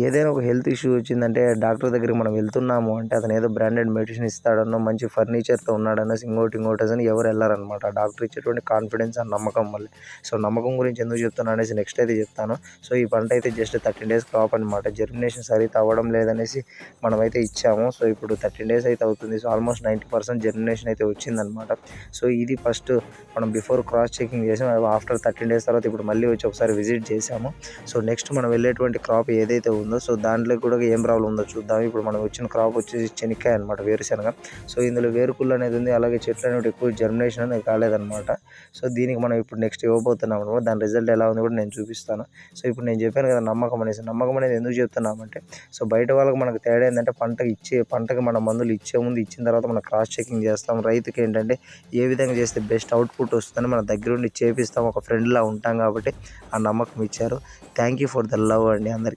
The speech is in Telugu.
ఏదైనా ఒక హెల్త్ ఇష్యూ వచ్చిందంటే డాక్టర్ దగ్గరికి మనం వెళ్తున్నాము అంటే అతను ఏదో బ్రాండెడ్ మెడిసిన్ ఇస్తాడనో మంచి ఫర్నిచర్తో ఉన్నాడనో ఇంకోటి అని ఎవరు వెళ్ళారనమాట. డాక్టర్ ఇచ్చేటువంటి కాన్ఫిడెన్స్ ఆ నమ్మకం వల్లే. సో నమ్మకం గురించి ఎందుకు చెప్తున్నా అనేసి నెక్స్ట్ అయితే చెప్తాను. సో ఈ పంట అయితే జస్ట్ 13 డేస్ క్రాప్ అనమాట. జర్మినేషన్ సరిగ్గా అవ్వడం లేదనేసి మనమైతే ఇచ్చాము. సో ఇప్పుడు 13 డేస్ అయితే అవుతుంది. సో ఆల్మోస్ట్ 90% జర్మినేషన్ అయితే వచ్చిందనమాట. సో ఇది ఫస్ట్ మనం బిఫోర్ క్రాస్ చెకింగ్ చేసాం. ఆఫ్టర్ 13 డేస్ తర్వాత ఇప్పుడు మళ్ళీ వచ్చి ఒకసారి విజిట్ చేసాము. సో నెక్స్ట్ మనం వెళ్ళేటువంటి క్రాప్ ఏదైతే ఉందో సో దాంట్లో కూడా ఏం ప్రాబ్లం ఉందో చూద్దాం. ఇప్పుడు మనం వచ్చిన క్రాప్ వచ్చేసి చెనిక్కాయ అనమాట, వేరుశనగ. సో ఇందులో వేరుకుళ్ళు అనేది ఉంది, అలాగే చెట్లు అనేవి ఎక్కువ జర్మినేషన్ అనేది కాలేదనమాట. సో దీనికి మనం ఇప్పుడు నెక్స్ట్ ఇవ్వబోతున్నాం అనమాట. దాని రిజల్ట్ ఎలా ఉంది కూడా నేను చూపిస్తాను. సో ఇప్పుడు నేను చెప్పాను కదా నమ్మకం అనేది ఎందుకు చెప్తున్నామంటే సో బయట వాళ్ళకి మనకు తేడా ఏంటంటే పంటకి మన మందులు ఇచ్చే ముందు ఇచ్చిన తర్వాత మనం క్రాస్ చెకింగ్ చేస్తాం. రైతుకి ఏంటంటే ఏ విధంగా చేస్తే బెస్ట్ అవుట్పుట్ వస్తుందని మన దగ్గరుండి చేపిస్తాం, ఒక ఫ్రెండ్లా ఉంటాం కాబట్టి ఆ నమ్మకం ఇచ్చారు. Thank you for the love అండి అందరికీ.